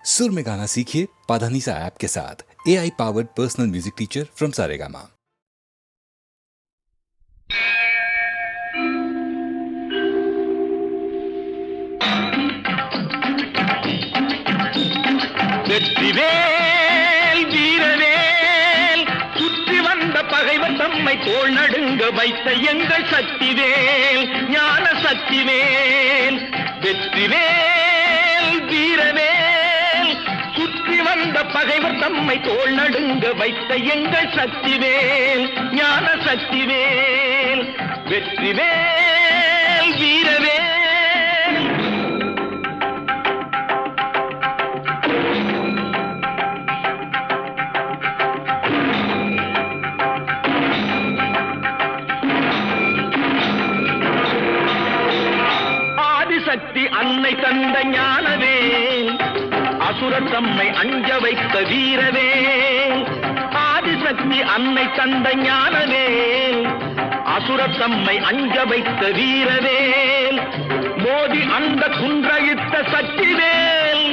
सुर में गाना सीखिए पाधानीसा ऐप के साथ। AI powered personal music teacher from Saregama. Vetrivel வீரவேல் சுற்றி வந்த பகைவர் தம்மை தோள் நடுங்க வைத்த எங்கள் சக்திவேல் ஞான சக்திவேல். வெற்றிவேல் வீரவேல் சுற்றி வந்த பகைவர் தம்மை தோள் நடுங்க வைத்த எங்கள் சக்திவேல் ஞான சக்திவேல். வெற்றிவேல் வீரவேல். சக்தி அன்னை தந்த ஞானவேல் அசுரர் தம்மை அஞ்ச வைத்த வீரவேல். ஆதிசக்தி அன்னை தந்த ஞானவேல் அசுரர் தம்மை அஞ்ச வைத்த வீரவேல். மோதி அந்த குன்றழித்த சக்திவேல்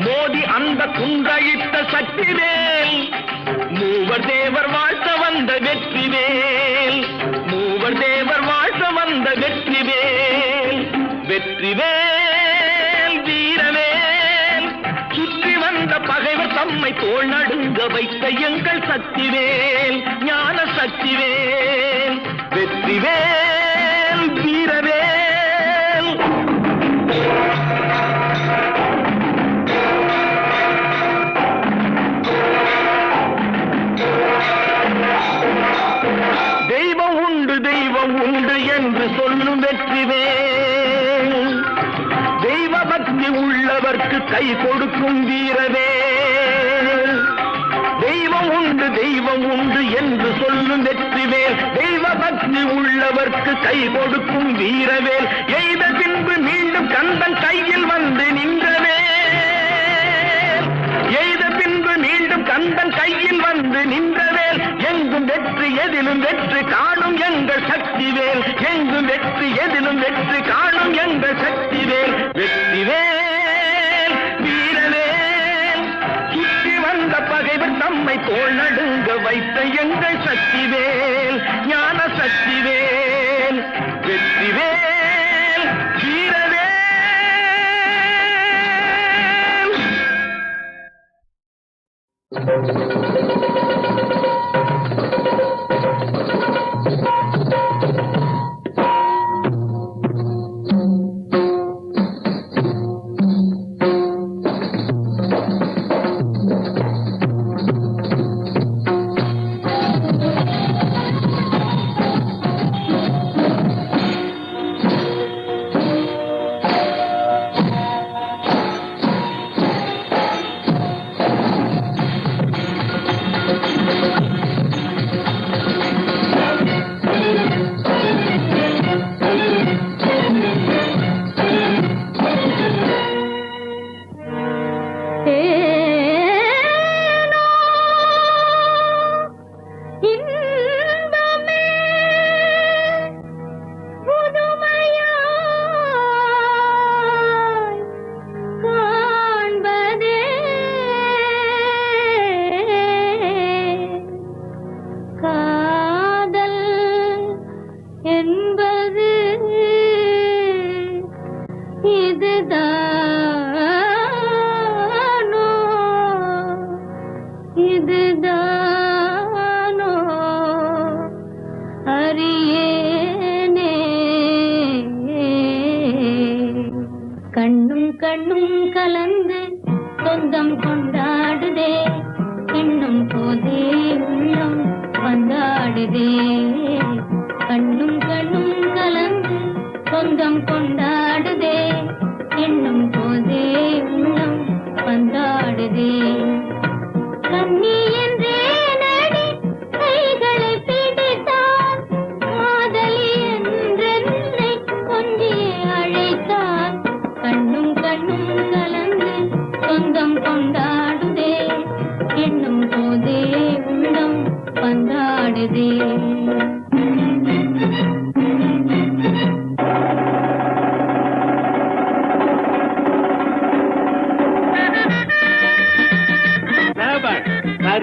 மோதி அந்த குன்றழித்த சக்திவேல். மூவர் தேவர் வாழ்த்த வந்த வெற்றிவேல் மூவர் தேவர் வாழ்த்த வந்த வெற்றிவேல். வெற்றிவேல் வீரவேல் சுற்றி வந்த பகைவர் தம்மை தோள் நடுங்க வைத்த எங்கள் சக்திவேல் ஞான சக்திவேல். வெற்றிவேல் வீரவேல். தெய்வம் உண்டு தெய்வம் உண்டு என்று சொல்லும் வெற்றிவேல். தெய்வ பக்தி உள்ளவர்க்கு கை கொடுக்கும் வீரவேல். தெய்வம் உண்டு என்று சொல்லும் வெற்றிவேல். தெய்வ பக்தி உள்ளவர்க்கு கை கொடுக்கும் வீரவேல். எய்த பின்பு மீண்டும் கந்தன் கையில் வந்து நின்றவேல். எய்த பின்பு மீண்டும் கந்தன் கையில் வந்து நின்றவேல். எங்கும் வெற்றி எதிலும் வெற்றி காணும் எங்கள் சக்திவேல். எங்கும் வெற்றி எதிலும் வெற்றி காணும் எங்கள் சக்திவேல். வெற்றிவேல் வீரவேல் சுற்றி வந்த பகைவர் தம்மை தோள் நடுங்க வைத்த எங்கள் சக்திவேல் ஞான சக்திவேல். வெற்றிவேல் வீரவேல்.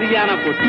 சரியான போட்டி.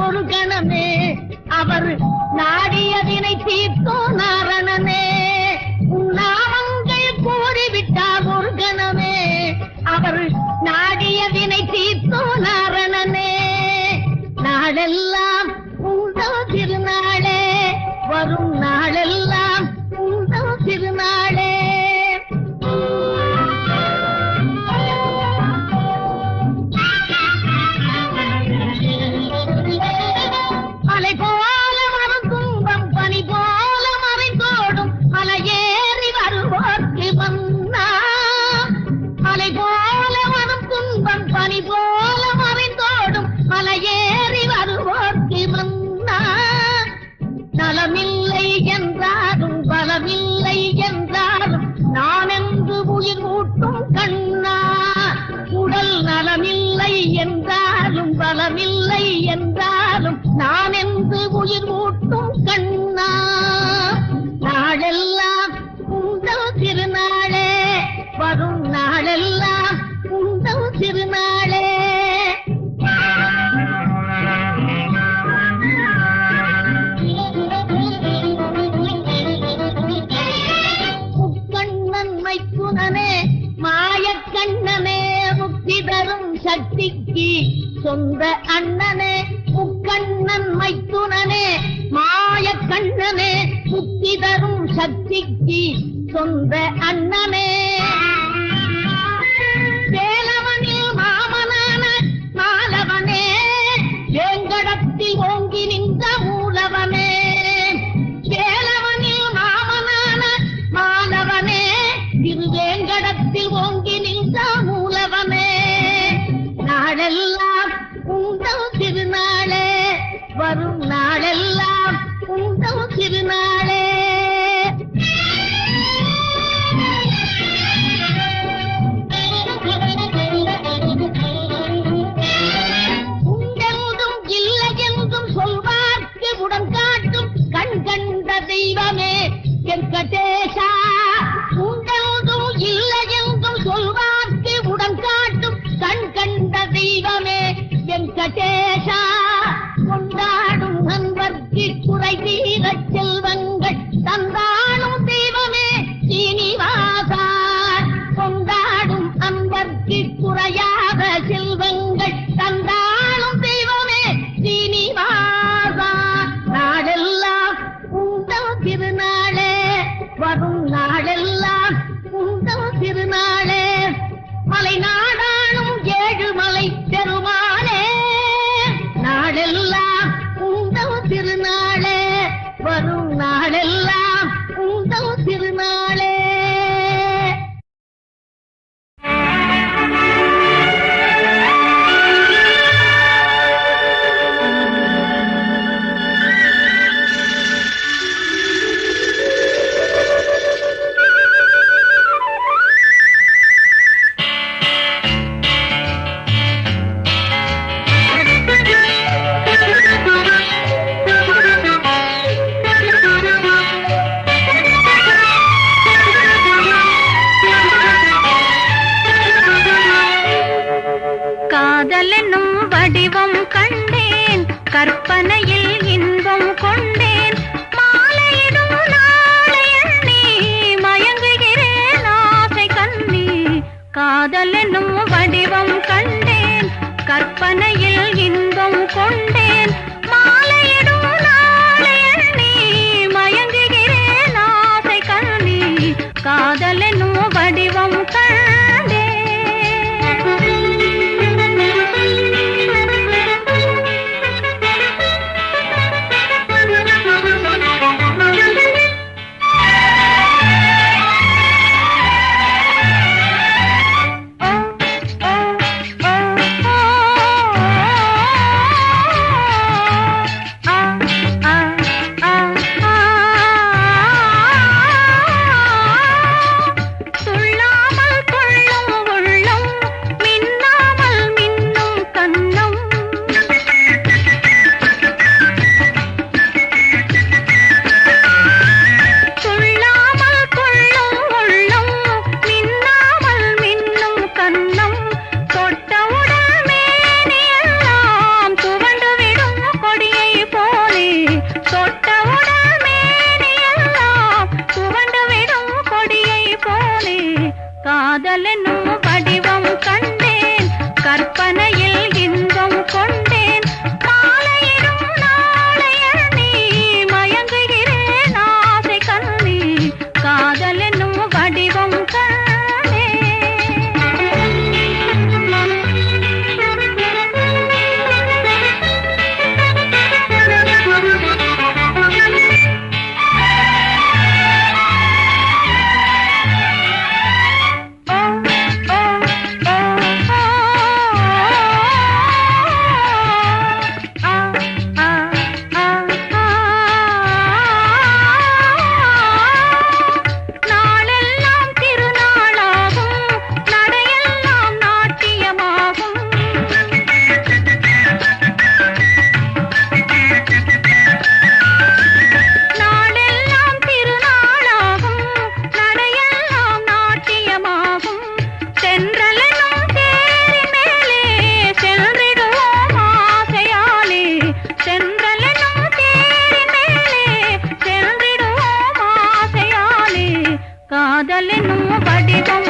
ஒரு கணமே அவர் நாடியதினை தீர்த்தோ நாரணனே. மைத்துனனே மாயக்கண்ணனே முக்தி தரும் சக்திக்கு சொந்த அண்ணனே முக்கண்ணன் மைத்துனனே மாயக்கண்ணனே முக்தி தரும் சக்திக்கு சொந்த அண்ணனே வேலவனில் மாமனான மாலவனே வேங்கடத்தில் ஓங்கி நின்ற மூலவனே வேலவனில் மாமனான மாலவனே திருவேங்கடத்தில் ஓங்கி நின்ற மூலவனே நாளெல்லாம் உங்கள் திருநாளே வரும் நாளெல்லாம் உங்கள் திருநாளே உண்டென்றும் இல்லை என்றும் சொல்வார்க்கு உடன் காட்டும் கண் கண்ட தெய்வமே வெங்கடேசா உண்டென்றும் இல்லை என்றும் சொல்வார்க்கு உடன் காட்டும் கண் கண்ட தெய்வமே வெங்கடேசா கொண்டாடும் நண்பர்க்கு குறை தீர செல்வங்கள் தந்தாடும் தெய்வமே சீனிவாசா கொண்டாடும் அன்பர்க்கு குறையாத செல்வங்கள் தந்தாடும் தெய்வமே சீனிவாசா நாளெல்லாம் உங்கள் திருநாளே வரும் நாளெல்லாம் உங்கள் திருநாளே மலை நாடாளும் ஏழுமலை பெருமாளே நாளெல்லாம் உங்கள் திருநாளே வரும் நாளெல்லாம் உங்கள் திருநாளே காதலெனும் வடிவம் கண்டேன் கற்பனையில் இன்பம் கொண்டேன் மாலையிடும் நாளை எண்ணி மயங்குகிறேன் ஆசை கண்ணி காதலெனும் வடிவம் கண்டேன் கற்பனையில் இன்பம் கொண்டேன் மாலையிடும் நாளை எண்ணி மயங்குகிறேன் ஆசை கண்ணி காதலெனும் வடிவம் கண்டேன் காதலெனும் வடிவம் கண்டேன் கற்பனையில் இன்பம் கொண்டேன் மாலையிடும் நாளை எண்ணி மயங்குகிறேன் ஆசை கண்ணி காதலெனும் வடிவம் காதலெனும் வடிவம்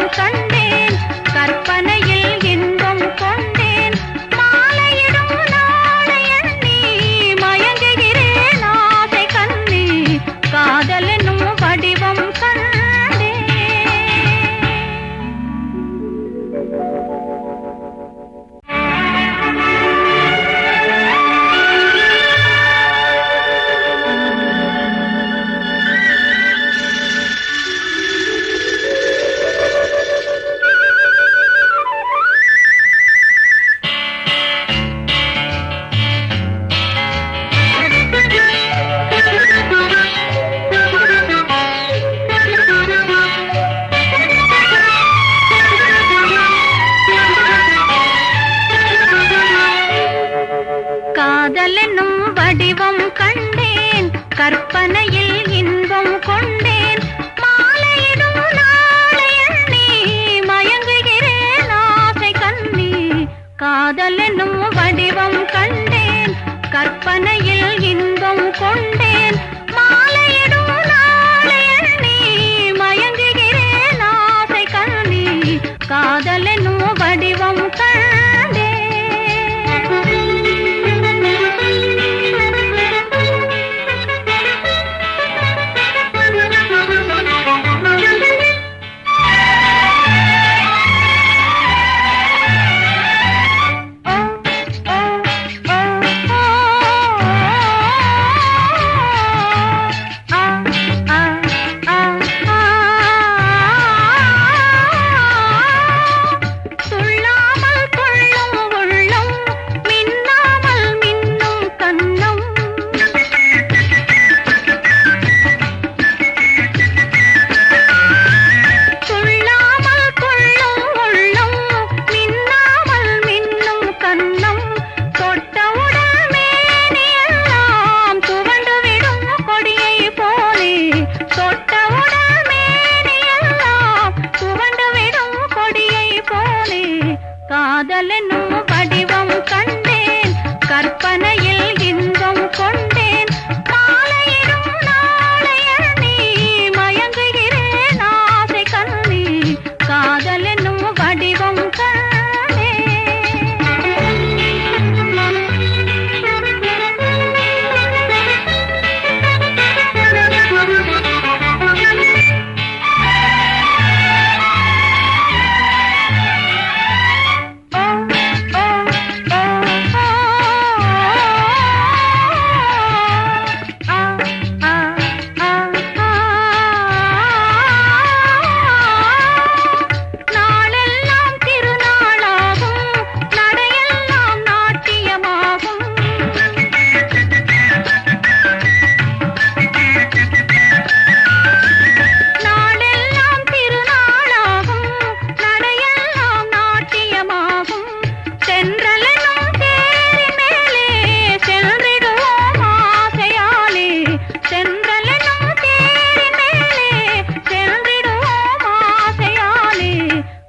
கண்டேன் கற்பனையில் இன்பம் கொண்டேன் மாலையிடும் நாளை எண்ணி மயங்குகிறேன் ஆசை கண்ணி காதல் என்னும் வடிவம் கண்டேன் கற்பனையில் இன்பம் கொண்டேன் மாலையிடும் நாளை எண்ணி மயங்குகிறேன் ஆசை கண்ணி காதல் என்னும் வடிவம் கண்டேன் காதல் என்னும் வடிவம் கண்டேன் கற்பனையில் இன்பம் கொண்டேன் மாலையிடும் நாளை எண்ணி மயங்குகிறேன் ஆசை கண்ணி காதல் என்னும் வடிவம்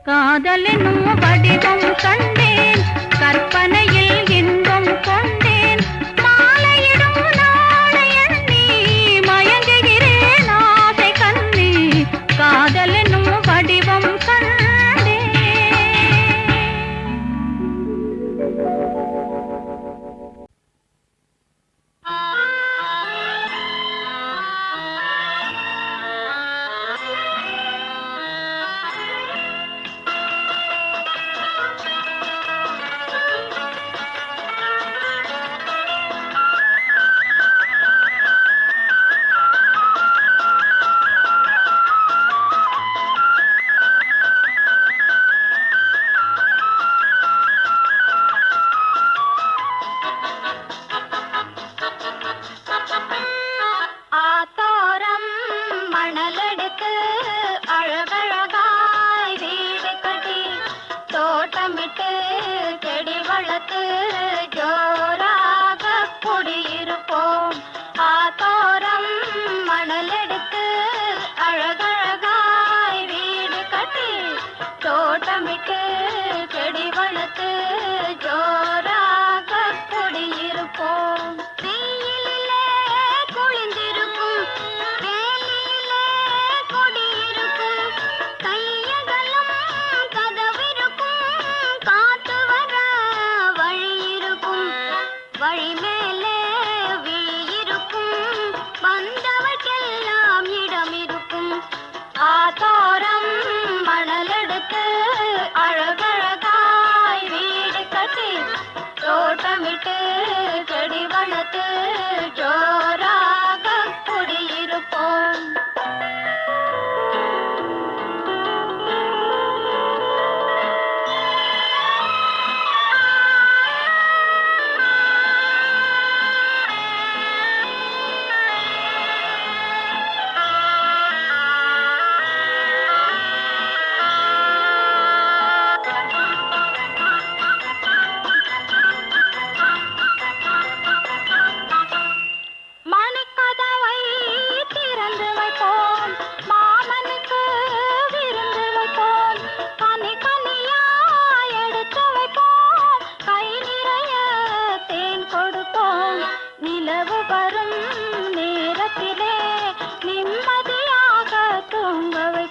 காதல் என்னும் வடிவம் கண்டேன் கற்பனையில் இன்பம் கொண்டேன் மாலையிடும் நாளை எண்ணி மயங்குகிறேன் ஆசை கண்ணி காதல் என்னும் வடிவம் கண்டேன்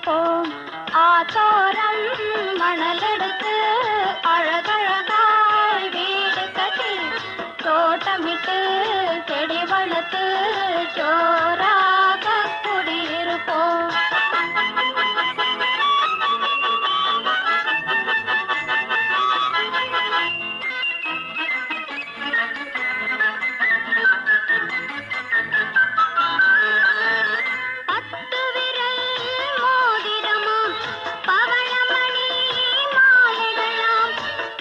குடியிருப்போம். ஆத்தோரம் மணலெடுத்து அழகழகாய் வீடு கட்டி தோட்டமிட்டு செடி வளர்த்து ஜோராக குடியிருப்போம். பத்து விரல் மோதிரமாம் பவளமணி மாலைகளாம்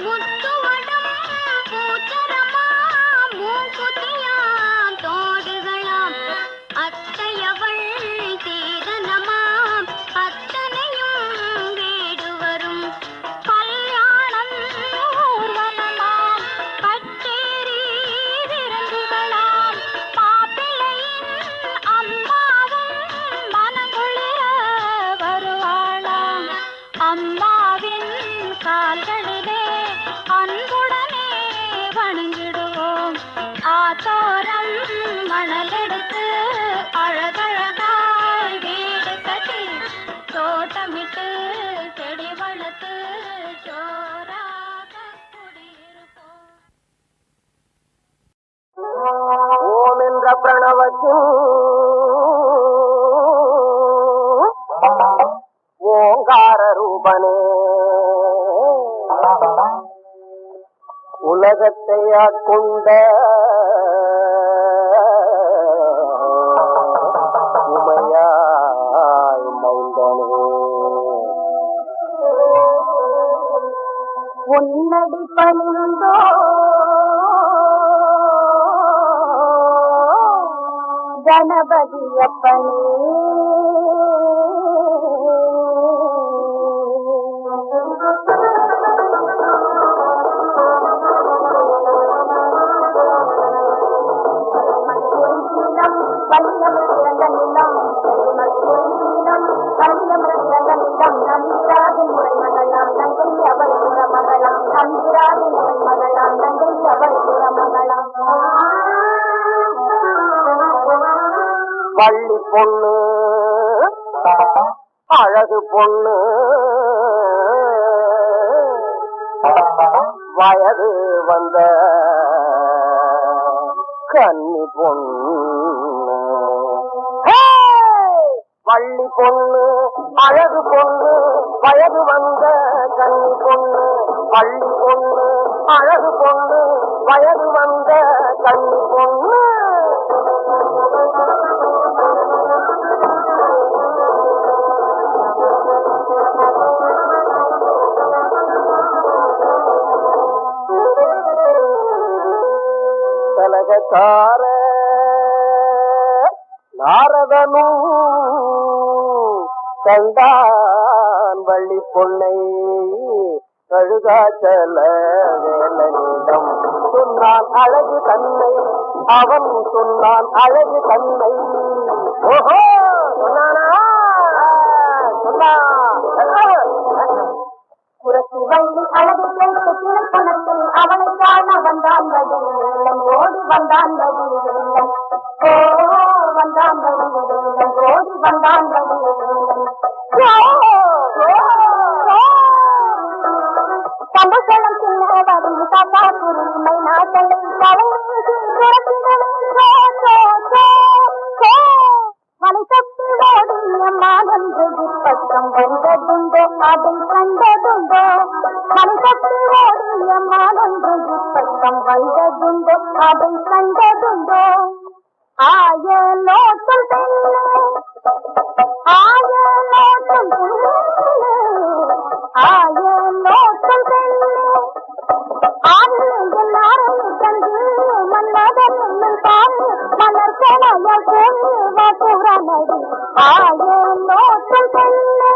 முத்துவடம் பூச்சரமாம் மூக்குத்தியாம் தோடுகளாம் அத்தையவள் சீதனமாம் அத்தனையும் வீடு வரும் கல்யாணம் ஊர்வலமாம் கச்சேரி விருந்துகளாம் மாப்பிள்ளையின் அம்மாவும் மனங்குளிர வருவாளாம். அம்மாவின் கால்களிலே அன்புடனே வணங்கிடுவோம். ஆத்தோரம் மணலெடுத்து அழகழகாய் வீடு கட்டி தோட்டமிட்டு செடி வளர்த்து ஜோராக குடியிருப்போம். ஓம் என்ற பிரணவத்தின் ஓங்கார ரூபனே உலகத்தை ஆட்கொண்ட உமையாய் மைந்தனே உன்னடி பணிந்தோ கணபதியப்பனே வள்ளி பொண்ணு அழகு பொண்ணு வயது வந்த கன்னி பொண்ணு. வள்ளி பொண்ணு அழகு பொண்ணு வயது வந்த கன்னி பொண்ணு. வள்ளி பொண்ணு அழகு பொண்ணு வயது வந்த கன்னி பொண்ணு. கலகக்கார நாரதனும் கண்டான் வள்ளி பொன்னை கழுகாச்சல வேலனிடம் சொன்னான் அழகு தன்னை. அவன் சொன்னான் அழகு தன்னை. ஓஹோ சொன்னானா புரட்சி வள்ளி அழகு கேட்டு திருப்பணத்தில் அவனை காண வந்தான் வடி வேலன் ஓடி வந்தான் வடி வேலன். ஓ வந்தான் வடி வேலன் ஓடி வந்தான் வடி வேலன். சம்பசலம் சின்ன வரும் காக்கா குருமை நாட்டலை தலை வீசி துரத்திடவே வலை தொட்டு ஓடிய மானன்று பக்கம் வந்ததுண்டோ அதை கண்டதுண்டோ. வலை தொட்டு ஓடிய மானன்று பக்கம் வந்ததுண்டோ அதை கண்டதுண்டோ. ஆய நோட்டும் பெண்ணே ஆய நோட்டும் பெண்ணே ஆய நோட்டும் பெண்ணே ஆயிரம் எல்லாரும் தந்து மன்னதன் தானே மலர் கணைய புறநடி. ஆயிரம் நோட்டும் பெண்ணே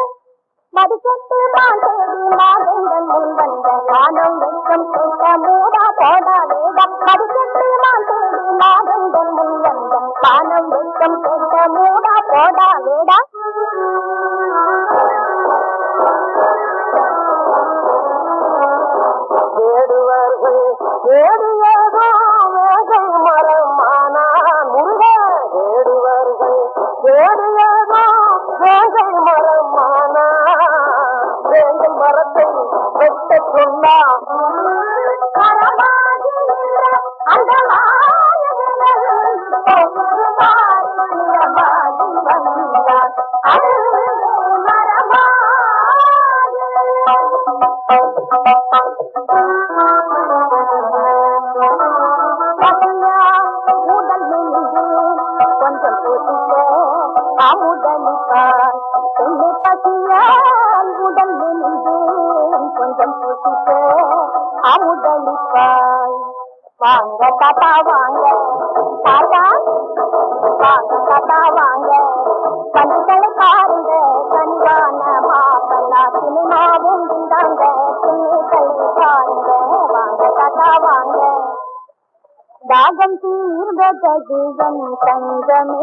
மதிக்கட்டு மாதேவி மாதங்கள் முன் வந்த காலம் வெக்கம் கேட்க மூடா போடா வேடம். மதிக்கட்டு மாதேவி மாதங்கள் முன் வந்த காலம் வெக்கம் கேட்க மூடா போடா வேடா. தேடுவர்கள் தேடியதோ வேகை மரமானான் முருக. தேடுவர்கள் தேடியதோ வேகை மரமான முதல் மெலிந்து கொஞ்சம் பூசிக்க அமுதளிப்பாய் பெண்ணை பசியால் உடல் மெலிந்து கொஞ்சம் பூசிக்க அமுதளிப்பாய் வாங்க தாத்தா வாங்க தாத்தா வாங்க தாத்தா வாங்க கண்களை பாருங்க கனிவான மாப்பல்லா சினிமாவும் இருந்தாங்க துணிகளை பாருங்க வாங்க தாத்தா வாங்க தாகம் தீர்ந்தது என் தங்கமே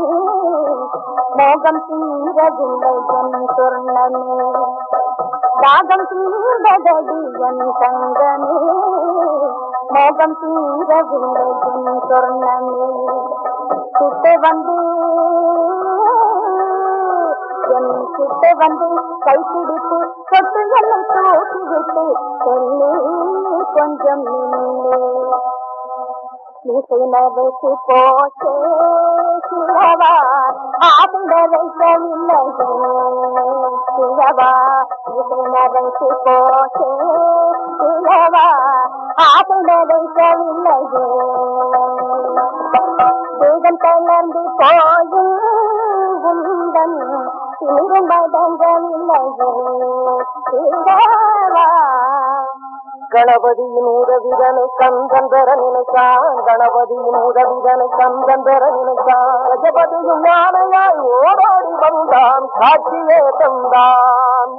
மோகம் தீரவில்லை என் சொர்ணமே தாகம் தீர்ந்தது என் தங்கமே மோகம் தீரவில்லை என் சொர்ணமே கிட்ட வந்து என் கிட்ட வந்து கைப்பிடித்து சொட்டு என்னை தூக்கி விட்டு சொல்லி கொஞ்சம் நின்று மீசை நரைத்து போச்சே கிழவா ஆவிட வைக்கவில்லையே கிழவா மீசை நரைத்து போச்சே கிழவா ஆவிட வைக்கவில்லையே வேகம் தளர்ந்து போயும் உந்தன் திரும்படங்கவில்லையே கிழவா கணபதியின் உதவிதனை கந்தன் பெற நினைத்தான் கணபதியின் உதவிதனை கந்தன் பெற நினைத்தான் கஜபதியும் யானையாய் ஓடாடி வந்தான் காட்சியே தந்தான்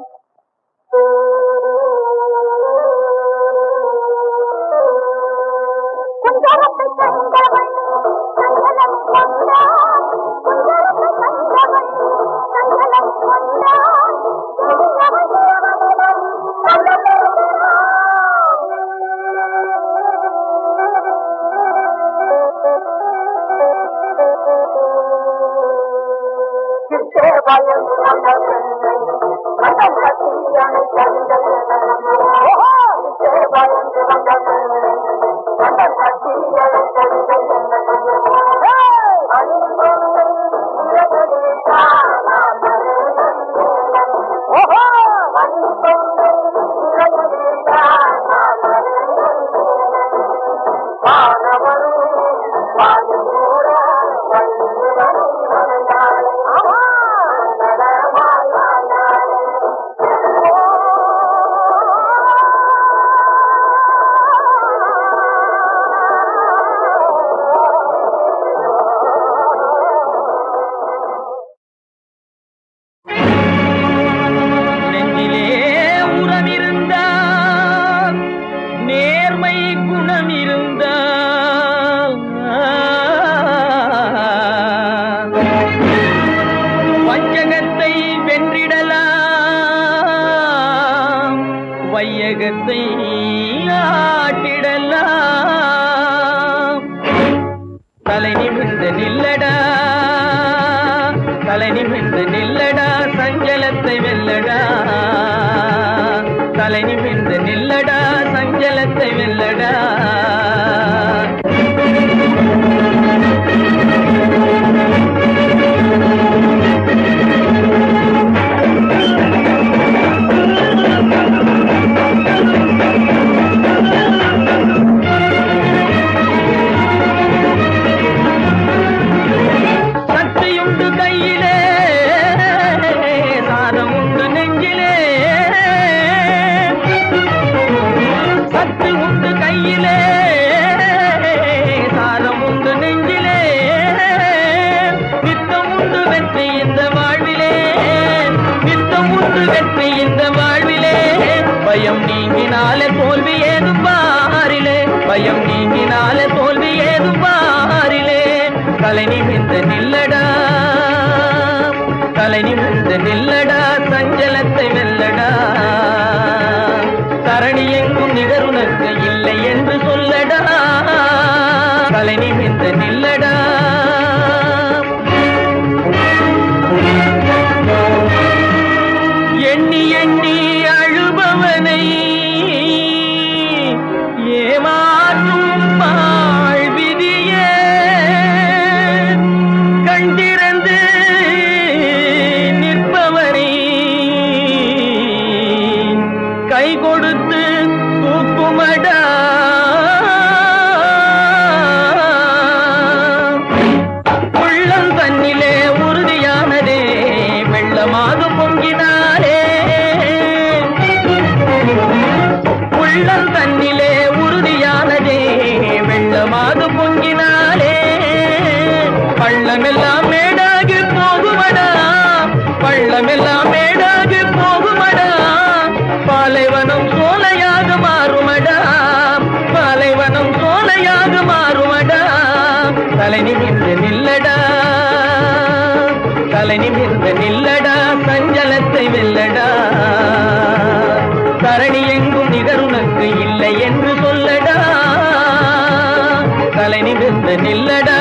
குஞ்சரத்தை கண்டவள் சஞ்சலமை கொண்டான் குஞ்சரத்தை கண்டவள் சஞ்சலமை கொண்டான் பயந்து வந்த பெண்ணை மனம் கட்டி அணை கண்கள் பயந்து வந்த பெண்ணை மனம் கட்டி அணை கண்கள் வையகத்தை ஆட்டிடலாம் தலை நிமிர்ந்து நில்லடா தலை நிமிர்ந்து நில்லடா சஞ்சலத்தை வெல்லடா தலை நிமிர்ந்து நில்லடா சஞ்சலத்தை வெல்லடா பயம் நீங்கினாலே தோல்வி ஏதும் பாரிலே பயம் நீங்கினாலே தோல்வி ஏதும் பாரிலே தலை நிமிர்ந்து நில்லடா தலை நிமிர்ந்து நில்லடா சஞ்சலத்தை வெல்லடா தரணி எங்கும் நிகருனக்கு இல்லை என்று சொல்லடா தலை நிமிர்ந்து நில்லடா எண்ணி எண்ணி அழுபவனை ஏமாற்றும் வாழ்விதியே கண்டிருந்து நிற்பவனை கை கை கொடுத்து தூக்குமடா. உள்ளம் தன்னிலே உறுதியானதே வெள்ளமாக பொங்கினாரே. உள்ளம் தன்னிலே உறுதியானதே வெள்ளமாக பொங்கினாரே. பள்ளமெல்லாம் மேடாகி போகுமடா, பள்ளமெல்லாம் மேடாகி போகுமடா. பாலைவனம் சோலையாக மாறுமடா, பாலைவனம் சோலையாக மாறுமடா. தலை நிமிர்ந்து நில்லடா, தலை நிமிர்ந்து நில்லடா, சஞ்சலத்தை வெல்லடா. தரணி எங்கும் நிகருனக்கு இல்லை என்று சொல்லடா, தலை நிமிர்ந்து நில்லடா.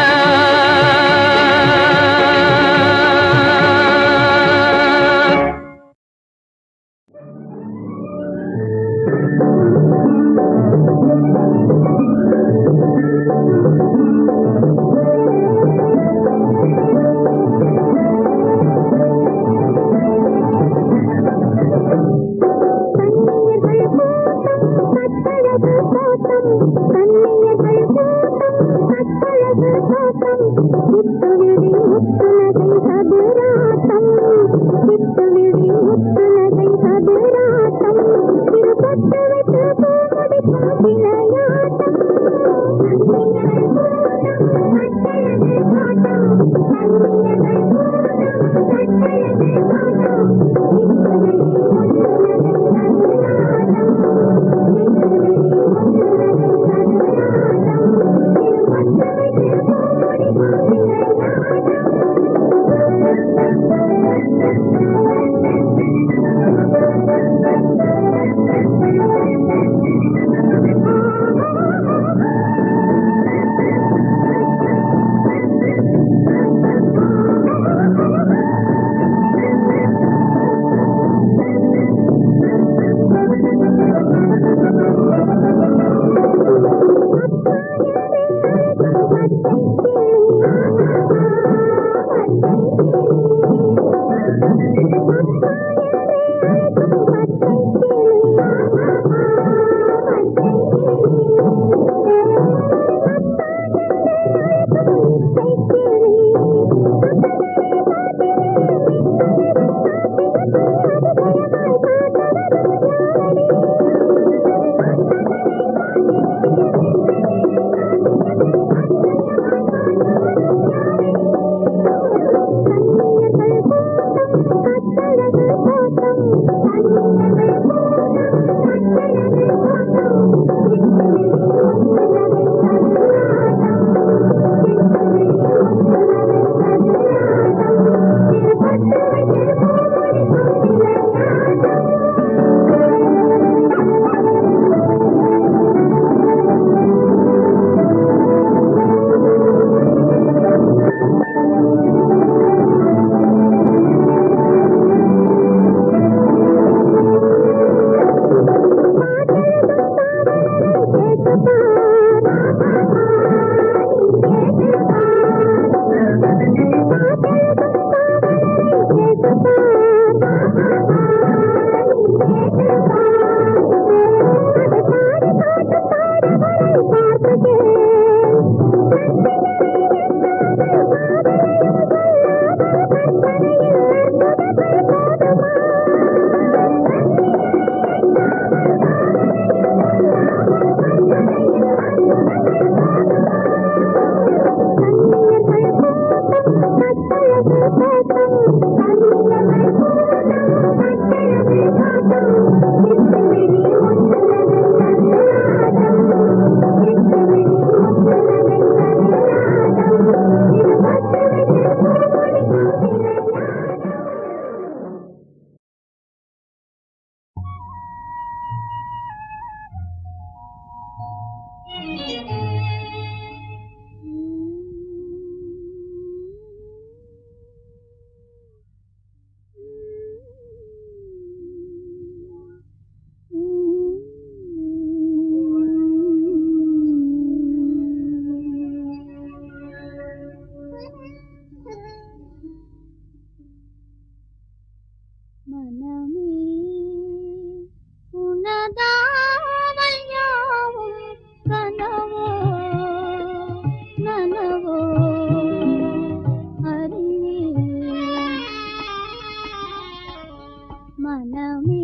மனமே